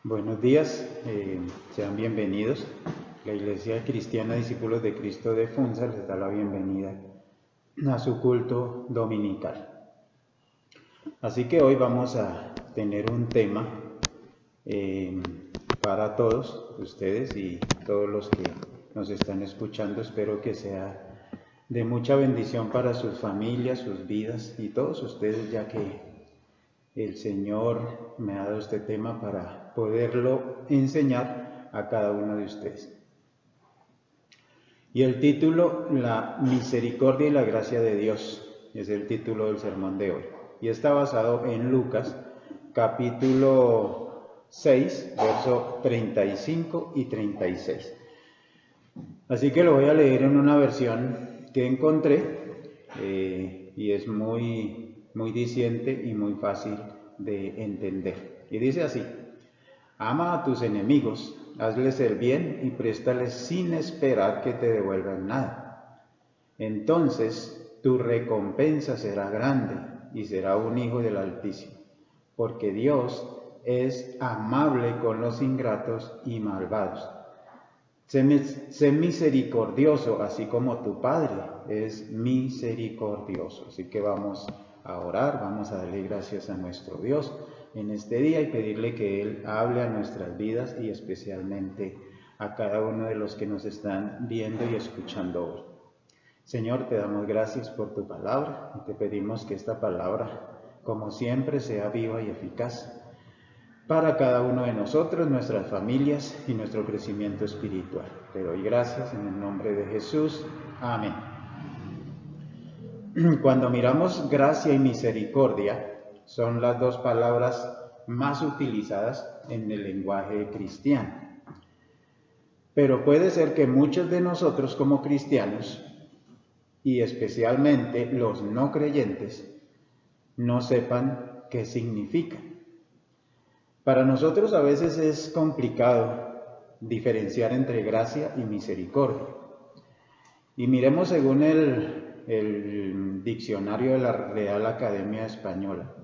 Buenos días, sean bienvenidos. La Iglesia Cristiana Discípulos de Cristo de Funza les da la bienvenida a su culto dominical. Así que hoy vamos a tener un tema para todos ustedes y todos los que nos están escuchando. Espero que sea de mucha bendición para sus familias, sus vidas y todos ustedes, ya que el Señor me ha dado este tema para poderlo enseñar a cada uno de ustedes. Y el título, La misericordia y la gracia de Dios, es el título del sermón de hoy. Y está basado en Lucas, capítulo 6, verso 35 y 36. Así que lo voy a leer en una versión que encontré y es muy diciente y muy fácil de entender. Y dice así: ama a tus enemigos, hazles el bien y préstales sin esperar que te devuelvan nada. Entonces tu recompensa será grande y será un hijo del Altísimo, porque Dios es amable con los ingratos y malvados. Sé misericordioso, así como tu Padre es misericordioso. Así que vamos a orar, vamos a darle gracias a nuestro Dios en este día y pedirle que Él hable a nuestras vidas y especialmente a cada uno de los que nos están viendo y escuchando hoy. Señor, te damos gracias por tu palabra y te pedimos que esta palabra, como siempre, sea viva y eficaz para cada uno de nosotros, nuestras familias y nuestro crecimiento espiritual. Te doy gracias en el nombre de Jesús. Amén. Cuando miramos gracia y misericordia, son las dos palabras más utilizadas en el lenguaje cristiano. Pero puede ser que muchos de nosotros como cristianos, y especialmente los no creyentes, no sepan qué significa. Para nosotros a veces es complicado diferenciar entre gracia y misericordia. Y miremos según el diccionario de la Real Academia Española,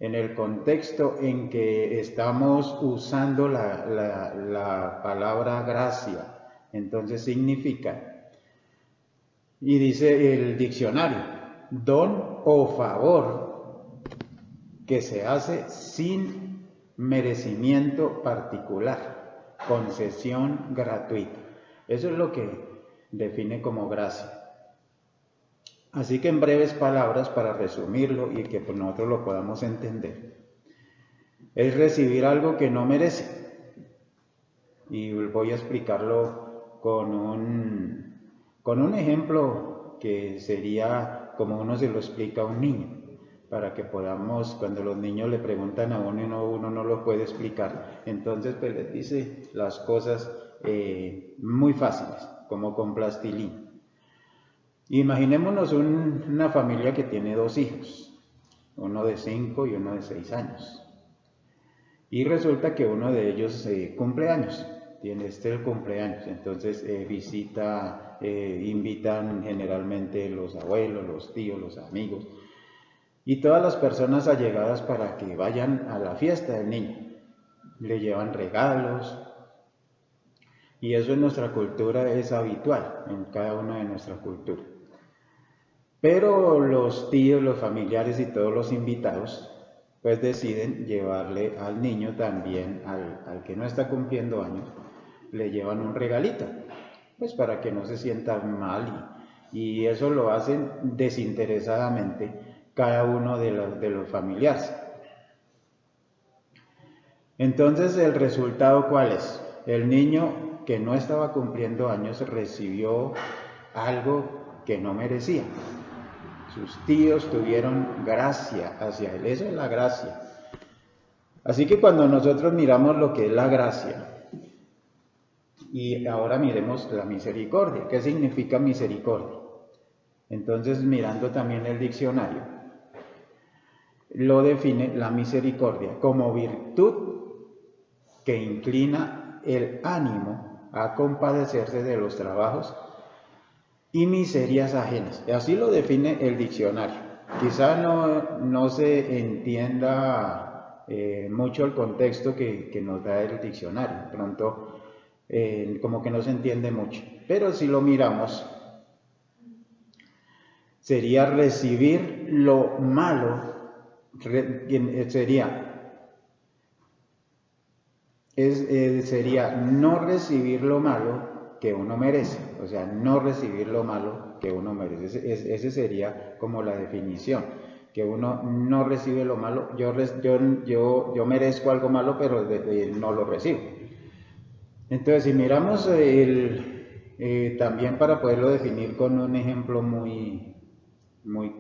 en el contexto en que estamos usando la palabra gracia, entonces significa, y dice el diccionario, don o favor que se hace sin merecimiento particular, concesión gratuita. Eso es lo que define como gracia. Así que en breves palabras, para resumirlo y que nosotros lo podamos entender, es recibir algo que no merece. Y voy a explicarlo con un ejemplo que sería como uno se lo explica a un niño, para que podamos, cuando los niños le preguntan a uno y uno no lo puede explicar, entonces pues les dice las cosas muy fáciles, como con plastilina. Imaginémonos una familia que tiene dos hijos, uno de 5 y uno de 6 años. Y resulta que uno de ellos cumple años, tiene el cumpleaños, entonces invitan generalmente los abuelos, los tíos, los amigos y todas las personas allegadas para que vayan a la fiesta del niño. Le llevan regalos y eso en nuestra cultura es habitual, en cada una de nuestra cultura. Pero los tíos, los familiares y todos los invitados pues deciden llevarle al niño también, al que no está cumpliendo años, le llevan un regalito, pues para que no se sienta mal y eso lo hacen desinteresadamente cada uno de los familiares. Entonces, ¿el resultado cuál es? El niño que no estaba cumpliendo años recibió algo que no merecía. Sus tíos tuvieron gracia hacia él, eso es la gracia. Así que cuando nosotros miramos lo que es la gracia, y ahora miremos la misericordia, ¿qué significa misericordia? Entonces, mirando también el diccionario, lo define la misericordia como virtud que inclina el ánimo a compadecerse de los trabajos y miserias ajenas. Así lo define el diccionario. Quizá no se entienda mucho el contexto que nos da el diccionario. Pronto como que no se entiende mucho. Pero si lo miramos, sería recibir lo malo, sería no recibir lo malo que uno merece, o sea, no recibir lo malo que uno merece. Ese sería como la definición, que uno no recibe lo malo. Yo merezco algo malo, pero no lo recibo. Entonces, si miramos también para poderlo definir con un ejemplo muy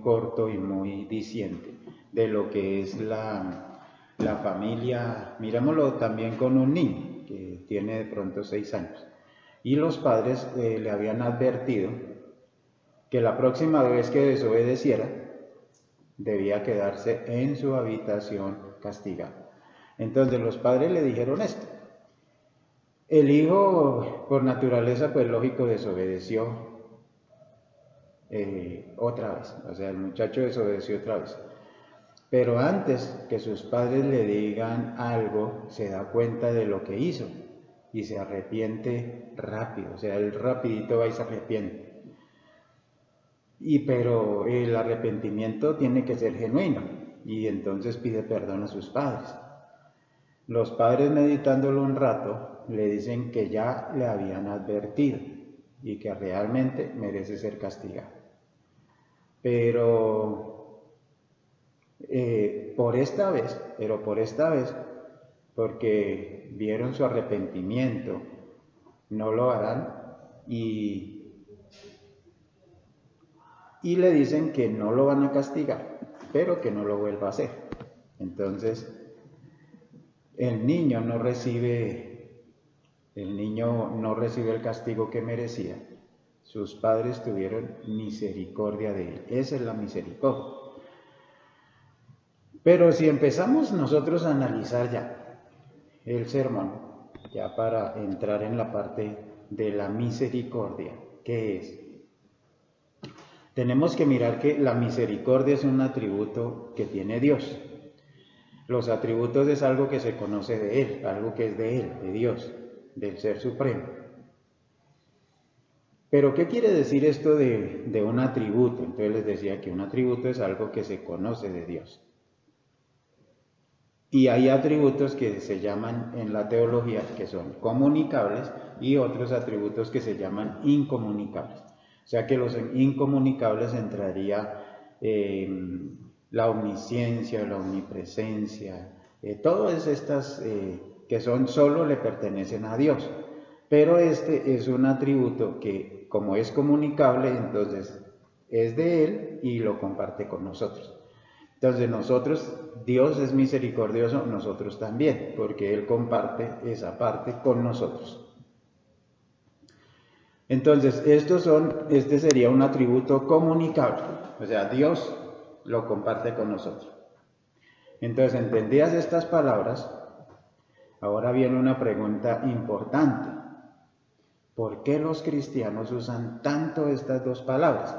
corto y muy diciente de lo que es la familia, mirámoslo también con un niño que tiene de pronto 6 años. Y los padres le habían advertido que la próxima vez que desobedeciera, debía quedarse en su habitación castigado. Entonces los padres le dijeron esto. El hijo, por naturaleza, pues lógico, desobedeció otra vez. O sea, el muchacho desobedeció otra vez. Pero antes que sus padres le digan algo, se da cuenta de lo que hizo y se arrepiente rápido. O sea, él rapidito va y se arrepiente. Pero el arrepentimiento tiene que ser genuino y entonces pide perdón a sus padres. Los padres, meditándolo un rato, le dicen que ya le habían advertido y que realmente merece ser castigado. Pero por esta vez, porque vieron su arrepentimiento, no lo harán y le dicen que no lo van a castigar, pero que no lo vuelva a hacer. Entonces, el niño no recibe el castigo que merecía. Sus padres tuvieron misericordia de él. Esa es la misericordia. Pero si empezamos nosotros a analizar ya el sermón, ya para entrar en la parte de la misericordia, ¿qué es? Tenemos que mirar que la misericordia es un atributo que tiene Dios. Los atributos es algo que se conoce de Él, algo que es de Él, de Dios, del Ser Supremo. Pero, ¿qué quiere decir esto de un atributo? Entonces les decía que un atributo es algo que se conoce de Dios. Y hay atributos que se llaman en la teología que son comunicables y otros atributos que se llaman incomunicables. O sea que los incomunicables entraría la omnisciencia, la omnipresencia, todas estas que solo le pertenecen a Dios. Pero este es un atributo que, como es comunicable, entonces es de Él y lo comparte con nosotros. Entonces Dios es misericordioso, nosotros también, porque Él comparte esa parte con nosotros. Entonces, este sería un atributo comunicable, o sea, Dios lo comparte con nosotros. Entonces, entendidas estas palabras, ahora viene una pregunta importante. ¿Por qué los cristianos usan tanto estas dos palabras,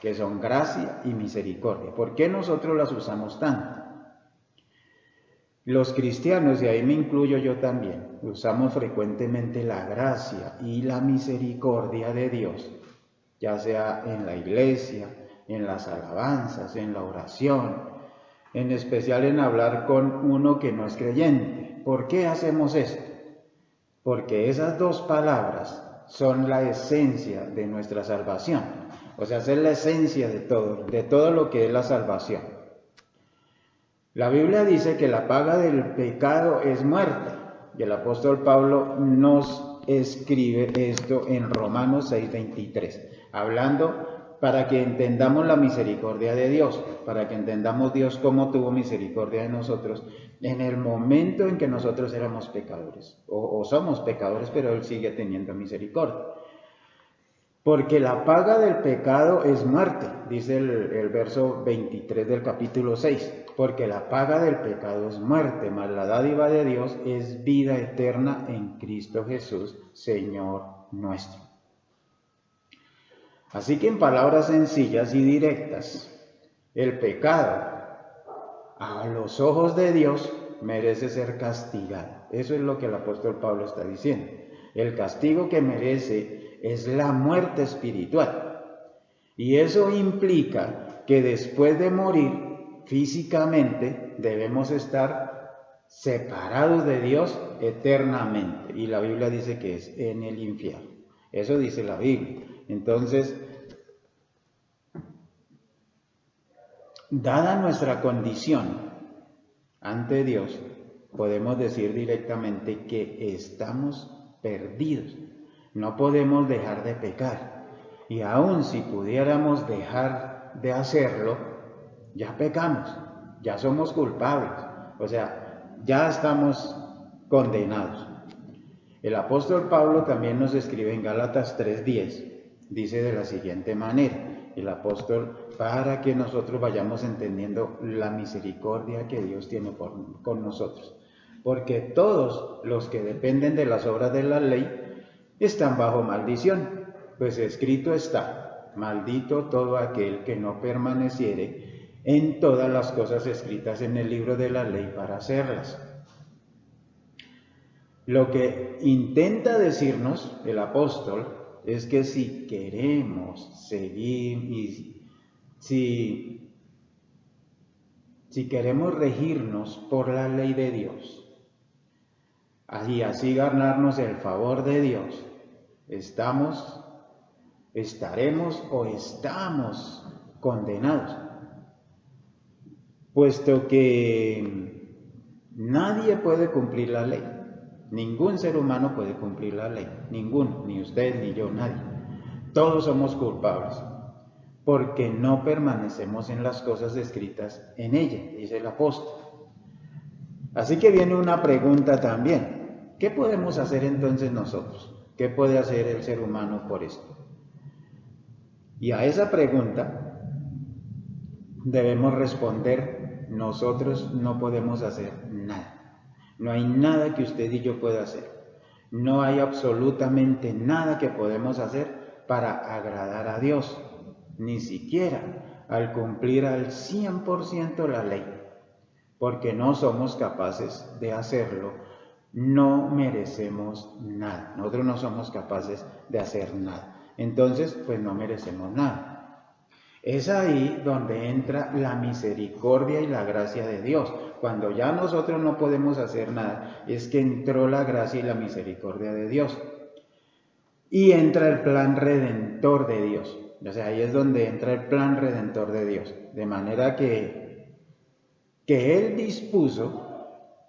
que son gracia y misericordia? ¿Por qué nosotros las usamos tanto? Los cristianos, y ahí me incluyo yo también, usamos frecuentemente la gracia y la misericordia de Dios, ya sea en la iglesia, en las alabanzas, en la oración, en especial en hablar con uno que no es creyente. ¿Por qué hacemos esto? Porque esas dos palabras son la esencia de nuestra salvación. O sea, es la esencia de todo lo que es la salvación. La Biblia dice que la paga del pecado es muerte. Y el apóstol Pablo nos escribe esto en Romanos 6:23, hablando para que entendamos la misericordia de Dios, para que entendamos Dios cómo tuvo misericordia de nosotros en el momento en que nosotros éramos pecadores, o somos pecadores, pero Él sigue teniendo misericordia. Porque la paga del pecado es muerte, dice el verso 23 del capítulo 6. Porque la paga del pecado es muerte, mas la dádiva de Dios es vida eterna en Cristo Jesús, Señor nuestro. Así que en palabras sencillas y directas, el pecado a los ojos de Dios merece ser castigado. Eso es lo que el apóstol Pablo está diciendo. El castigo que merece es la muerte espiritual. Y eso implica que después de morir físicamente debemos estar separados de Dios eternamente. Y la Biblia dice que es en el infierno. Eso dice la Biblia. Entonces, dada nuestra condición ante Dios, podemos decir directamente que estamos perdidos. No podemos dejar de pecar. Y aun si pudiéramos dejar de hacerlo, ya pecamos, ya somos culpables. O sea, ya estamos condenados. El apóstol Pablo también nos escribe en Gálatas 3:10, dice de la siguiente manera, el apóstol, para que nosotros vayamos entendiendo la misericordia que Dios tiene con nosotros. Porque todos los que dependen de las obras de la ley están bajo maldición, pues escrito está, maldito todo aquel que no permaneciere en todas las cosas escritas en el libro de la ley para hacerlas. Lo que intenta decirnos el apóstol es que si queremos seguir y si queremos regirnos por la ley de Dios y así ganarnos el favor de Dios, estaremos o estamos condenados, puesto que nadie puede cumplir la ley. Ningún ser humano puede cumplir la ley, ninguno, ni usted, ni yo, nadie. Todos somos culpables, porque no permanecemos en las cosas escritas en ella, dice el apóstol. Así que viene una pregunta también. ¿Qué podemos hacer entonces nosotros? ¿Qué puede hacer el ser humano por esto? Y a esa pregunta debemos responder, nosotros no podemos hacer nada. No hay nada que usted y yo pueda hacer. No hay absolutamente nada que podemos hacer para agradar a Dios, ni siquiera al cumplir al 100% la ley, porque no somos capaces de hacerlo. No merecemos nada. Nosotros no somos capaces de hacer nada. Entonces, pues no merecemos nada. Es ahí donde entra la misericordia y la gracia de Dios. Cuando ya nosotros no podemos hacer nada, es que entró la gracia y la misericordia de Dios. Y entra el plan redentor de Dios. O sea, ahí es donde entra el plan redentor de Dios. De manera que Él dispuso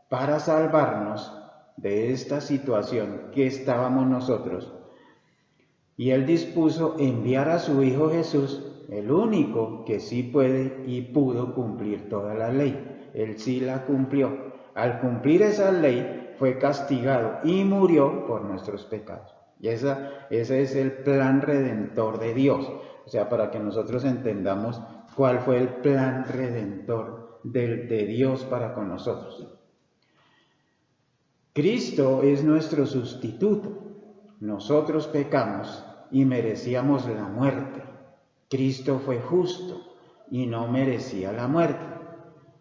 para salvarnos de esta situación que estábamos nosotros. Y Él dispuso enviar a su Hijo Jesús, el único que sí puede y pudo cumplir toda la ley. Él sí la cumplió. Al cumplir esa ley fue castigado y murió por nuestros pecados. Y ese es el plan redentor de Dios. O sea, para que nosotros entendamos cuál fue el plan redentor de Dios para con nosotros. Cristo es nuestro sustituto. Nosotros pecamos y merecíamos la muerte. Cristo fue justo y no merecía la muerte.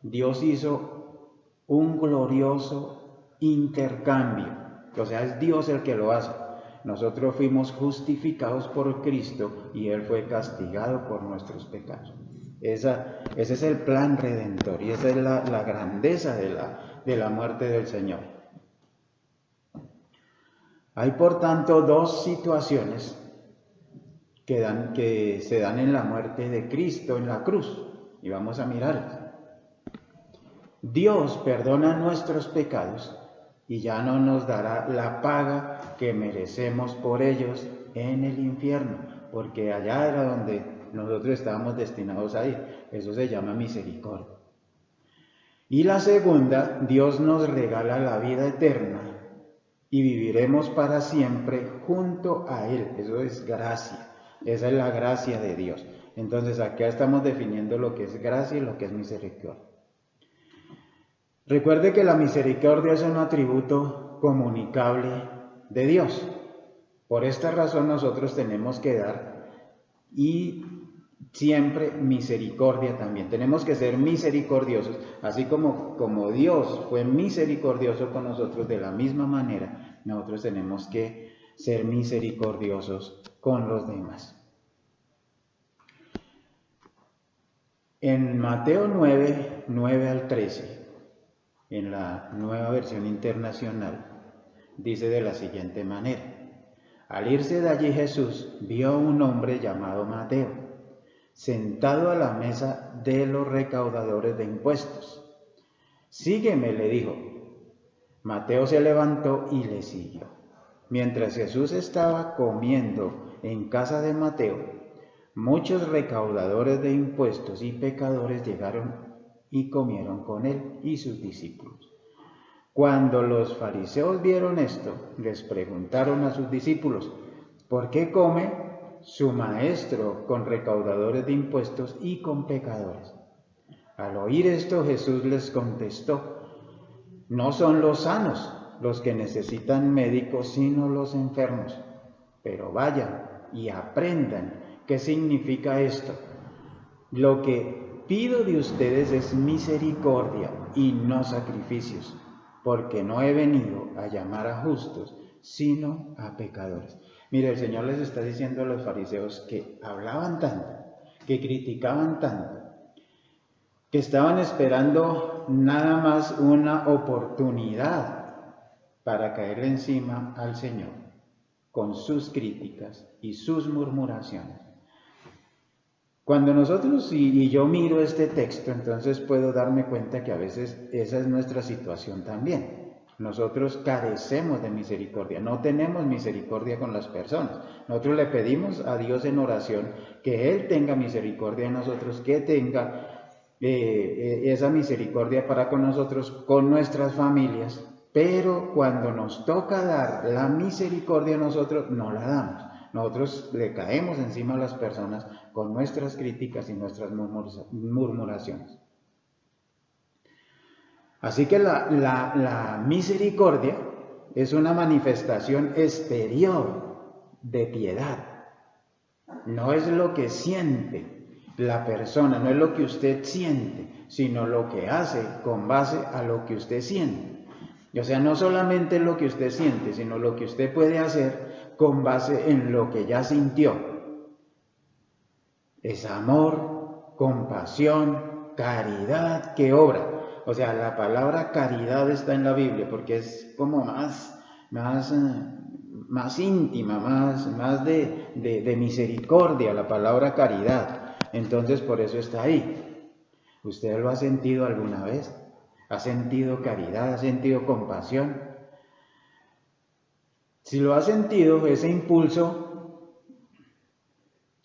Dios hizo un glorioso intercambio. O sea, es Dios el que lo hace. Nosotros fuimos justificados por Cristo y Él fue castigado por nuestros pecados. Ese es el plan redentor y esa es la grandeza de la muerte del Señor. Hay por tanto dos situaciones que se dan en la muerte de Cristo en la cruz, y vamos a mirarlas. Dios perdona nuestros pecados y ya no nos dará la paga que merecemos por ellos en el infierno, porque allá era donde nosotros estábamos destinados a ir. Eso se llama misericordia. Y la segunda, Dios nos regala la vida eterna y viviremos para siempre junto a Él. Eso es gracia. Esa es la gracia de Dios. Entonces acá estamos definiendo lo que es gracia y lo que es misericordia. Recuerde que la misericordia es un atributo comunicable de Dios. Por esta razón nosotros tenemos que dar y siempre misericordia también. Tenemos que ser misericordiosos, así como Dios fue misericordioso con nosotros, de la misma manera nosotros tenemos que ser misericordiosos con los demás. En Mateo 9, 9 al 13, en la Nueva Versión Internacional, dice de la siguiente manera: al irse de allí Jesús vio a un hombre llamado Mateo, sentado a la mesa de los recaudadores de impuestos. Sígueme, le dijo. Mateo se levantó y le siguió. Mientras Jesús estaba comiendo en casa de Mateo, muchos recaudadores de impuestos y pecadores llegaron y comieron con él y sus discípulos. Cuando los fariseos vieron esto, les preguntaron a sus discípulos: ¿por qué come su maestro con recaudadores de impuestos y con pecadores? Al oír esto, Jesús les contestó: no son los sanos los que necesitan médicos, sino los enfermos. Pero vayan y aprendan qué significa esto. Lo que pido de ustedes es misericordia y no sacrificios, porque no he venido a llamar a justos, sino a pecadores. Mire, el Señor les está diciendo a los fariseos que hablaban tanto, que criticaban tanto, que estaban esperando nada más una oportunidad para caerle encima al Señor con sus críticas y sus murmuraciones. Cuando nosotros y yo miro este texto, entonces puedo darme cuenta que a veces esa es nuestra situación también. Nosotros carecemos de misericordia, no tenemos misericordia con las personas. Nosotros le pedimos a Dios en oración que Él tenga misericordia de nosotros, que tenga esa misericordia para con nosotros, con nuestras familias, pero cuando nos toca dar la misericordia a nosotros, no la damos. Nosotros le caemos encima a las personas con nuestras críticas y nuestras murmuraciones. Así que la misericordia es una manifestación exterior de piedad. No es lo que siente la persona, no es lo que usted siente, sino lo que hace con base a lo que usted siente. O sea, no solamente lo que usted siente, sino lo que usted puede hacer con base en lo que ya sintió. Es amor, compasión, caridad que obra. O sea, la palabra caridad está en la Biblia porque es como más íntima, más de misericordia, la palabra caridad. Entonces, por eso está ahí. ¿Usted lo ha sentido alguna vez? ¿Ha sentido caridad? ¿Ha sentido compasión? Si lo ha sentido, ese impulso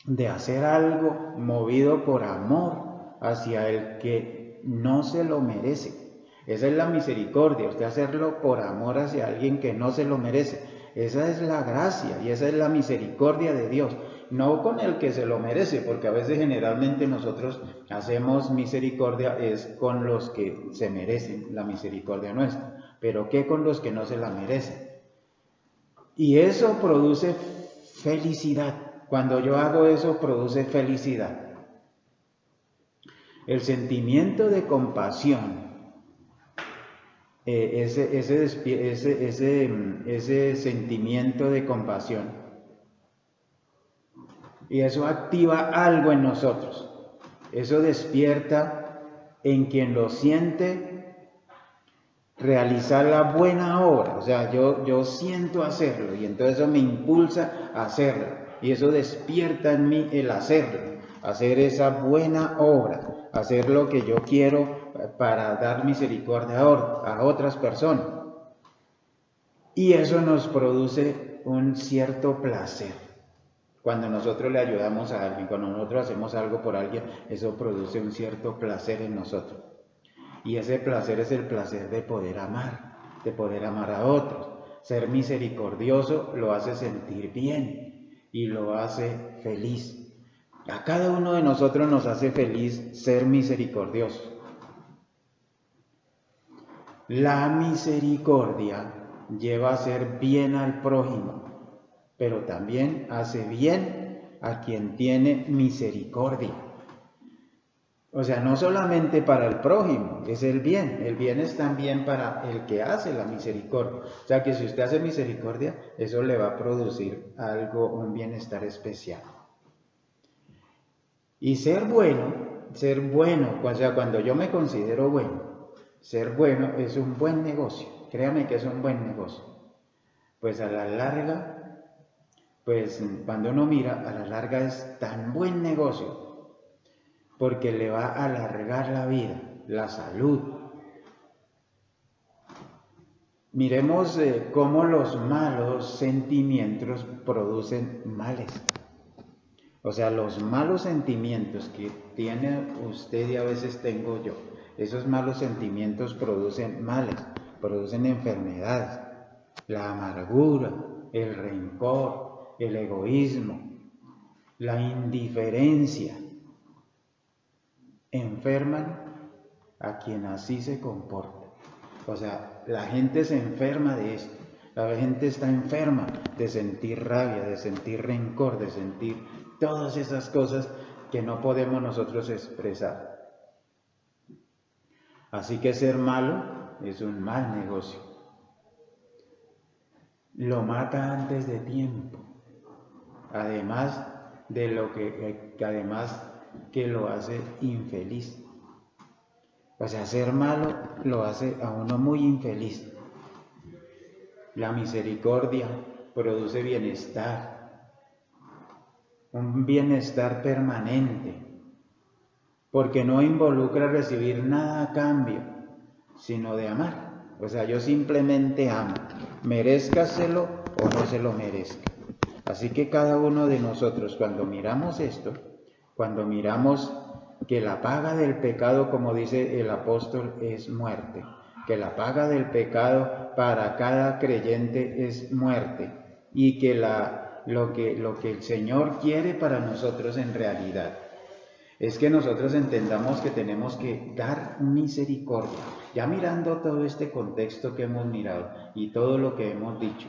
de hacer algo movido por amor hacia el que no se lo merece. Esa es la misericordia, usted hacerlo por amor hacia alguien que no se lo merece. Esa es la gracia y esa es la misericordia de Dios. No con el que se lo merece, porque a veces generalmente nosotros hacemos misericordia es con los que se merecen la misericordia nuestra, pero ¿qué con los que no se la merecen? Y eso produce felicidad. Cuando yo hago eso, produce felicidad. El sentimiento de compasión, ese sentimiento de compasión, y eso activa algo en nosotros. Eso despierta en quien lo siente realizar la buena obra. O sea, yo siento hacerlo y entonces eso me impulsa a hacerlo. Y eso despierta en mí el hacerlo, hacer esa buena obra, hacer lo que yo quiero para dar misericordia a otras personas. Y eso nos produce un cierto placer. Cuando nosotros le ayudamos a alguien, cuando nosotros hacemos algo por alguien, eso produce un cierto placer en nosotros. Y ese placer es el placer de poder amar a otros. Ser misericordioso lo hace sentir bien y lo hace feliz. A cada uno de nosotros nos hace feliz ser misericordioso. La misericordia lleva a hacer bien al prójimo, pero también hace bien a quien tiene misericordia. O sea, no solamente para el prójimo, es el bien es también para el que hace la misericordia. O sea, que si usted hace misericordia, eso le va a producir algo, un bienestar especial. Y ser bueno, o sea, cuando yo me considero bueno, ser bueno es un buen negocio. Créame que es un buen negocio. Pues a la larga, pues cuando uno mira, a la larga es tan buen negocio, porque le va a alargar la vida, la salud. Miremos cómo los malos sentimientos producen males. O sea, los malos sentimientos que tiene usted y a veces tengo yo, esos malos sentimientos producen males, producen enfermedades, la amargura, el rencor, el egoísmo, la indiferencia. Enferman a quien así se comporta. O sea, la gente se enferma de esto. La gente está enferma de sentir rabia, de sentir rencor, de sentir todas esas cosas que no podemos nosotros expresar. Así que ser malo es un mal negocio. Lo mata antes de tiempo. Además de lo que lo hace infeliz. O sea, ser malo lo hace a uno muy infeliz. La misericordia produce bienestar, un bienestar permanente, porque no involucra recibir nada a cambio, sino de amar. O sea, yo simplemente amo, merezcaselo o no se lo merezca. Así que cada uno de nosotros, cuando miramos esto, cuando miramos que la paga del pecado, como dice el apóstol, es muerte, que la paga del pecado para cada creyente es muerte, y que lo que el Señor quiere para nosotros en realidad es que nosotros entendamos que tenemos que dar misericordia. Ya mirando todo este contexto que hemos mirado y todo lo que hemos dicho,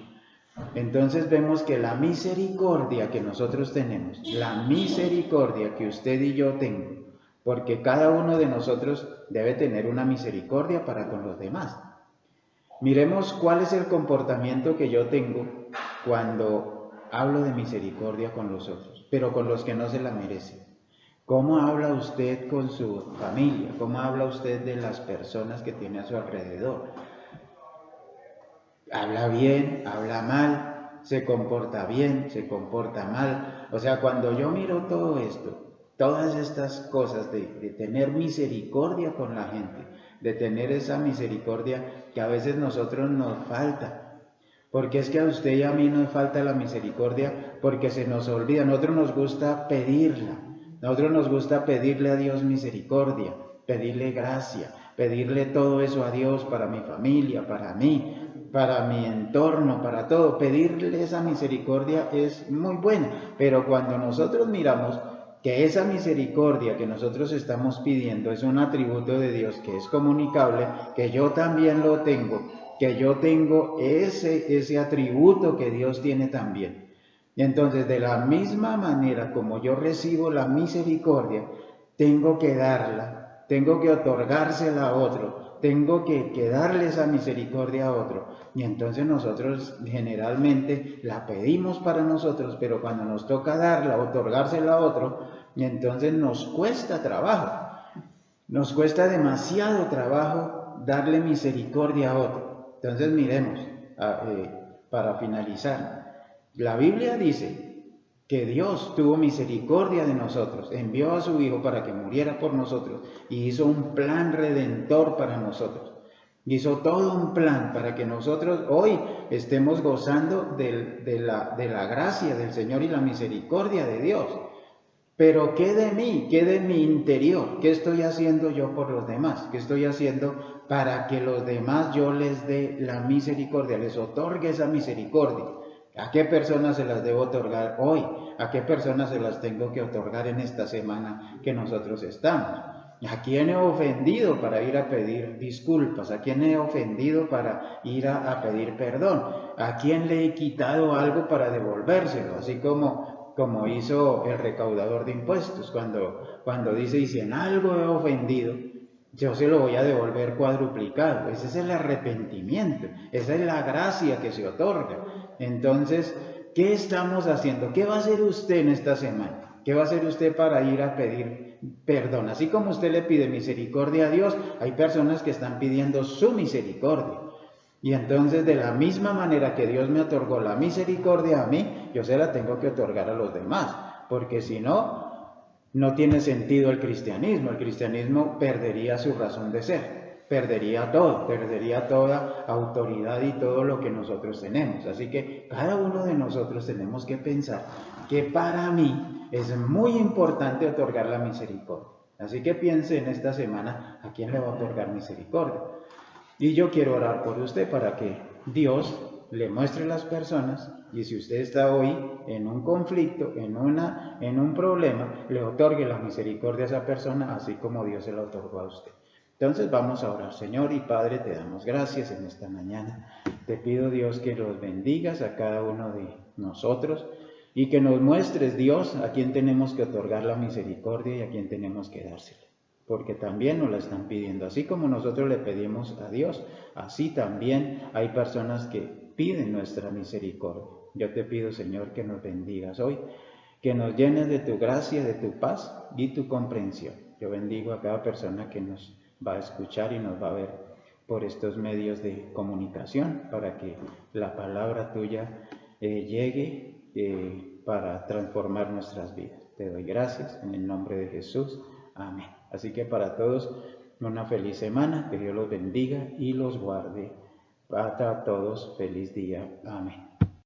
entonces vemos que la misericordia que nosotros tenemos, la misericordia que usted y yo tengo, porque cada uno de nosotros debe tener una misericordia para con los demás. Miremos cuál es el comportamiento que yo tengo cuando hablo de misericordia con los otros, pero con los que no se la merecen. ¿Cómo habla usted con su familia? ¿Cómo habla usted de las personas que tiene a su alrededor? ¿Habla bien? ¿Habla mal? ¿Se comporta bien? ¿Se comporta mal? O sea, cuando yo miro todo esto, todas estas cosas de tener misericordia con la gente, de tener esa misericordia que a veces nosotros nos falta, porque es que a usted y a mí nos falta la misericordia porque se nos olvida. A nosotros nos gusta pedirla, a nosotros nos gusta pedirle a Dios misericordia, pedirle gracia, pedirle todo eso a Dios para mi familia, para mí, para mi entorno, para todo. Pedirle esa misericordia es muy buena, pero cuando nosotros miramos que esa misericordia que nosotros estamos pidiendo es un atributo de Dios que es comunicable, que yo también lo tengo, que yo tengo ese atributo que Dios tiene también. Y entonces, de la misma manera como yo recibo la misericordia, tengo que darla, tengo que otorgársela a otro, tengo que darle esa misericordia a otro. Y entonces nosotros generalmente la pedimos para nosotros, pero cuando nos toca darla, otorgársela a otro, y entonces nos cuesta trabajo, nos cuesta demasiado trabajo darle misericordia a otro. Entonces miremos, para finalizar, la Biblia dice que Dios tuvo misericordia de nosotros, envió a su Hijo para que muriera por nosotros y hizo un plan redentor para nosotros. Hizo todo un plan para que nosotros hoy estemos gozando de la gracia del Señor y la misericordia de Dios. Pero ¿qué de mí? ¿Qué de mi interior? ¿Qué estoy haciendo yo por los demás? ¿Qué estoy haciendo para que los demás yo les dé la misericordia, les otorgue esa misericordia? ¿A qué personas se las debo otorgar hoy? ¿A qué personas se las tengo que otorgar en esta semana que nosotros estamos? ¿A quién he ofendido para ir a pedir disculpas? ¿A quién he ofendido para ir a pedir perdón? ¿A quién le he quitado algo para devolvérselo? Así como como hizo el recaudador de impuestos, cuando dice, y si en algo he ofendido, yo se lo voy a devolver cuadruplicado. Ese es el arrepentimiento, esa es la gracia que se otorga. Entonces, ¿qué estamos haciendo? ¿Qué va a hacer usted en esta semana? ¿Qué va a hacer usted para ir a pedir perdón? Así como usted le pide misericordia a Dios, hay personas que están pidiendo su misericordia. Y entonces, de la misma manera que Dios me otorgó la misericordia a mí, yo se la tengo que otorgar a los demás, porque si no, no tiene sentido el cristianismo. El cristianismo perdería su razón de ser, perdería todo, perdería toda autoridad y todo lo que nosotros tenemos. Así que cada uno de nosotros tenemos que pensar que para mí es muy importante otorgar la misericordia. Así que piense en esta semana a quién le va a otorgar misericordia. Y yo quiero orar por usted para que Dios le muestre las personas, y si usted está hoy en un conflicto, en un problema, le otorgue la misericordia a esa persona, así como Dios se la otorgó a usted. Entonces vamos a orar. Señor y Padre, te damos gracias en esta mañana. Te pido, Dios, que los bendigas a cada uno de nosotros y que nos muestres, Dios, a quién tenemos que otorgar la misericordia y a quién tenemos que dársela. Porque también nos la están pidiendo. Así como nosotros le pedimos a Dios, así también hay personas que piden nuestra misericordia. Yo te pido, Señor, que nos bendigas hoy, que nos llenes de tu gracia, de tu paz y tu comprensión. Yo bendigo a cada persona que nos va a escuchar y nos va a ver por estos medios de comunicación, para que la palabra tuya llegue para transformar nuestras vidas. Te doy gracias en el nombre de Jesús. Amén. Así que para todos, una feliz semana, que Dios los bendiga y los guarde. Para todos, feliz día. Amén.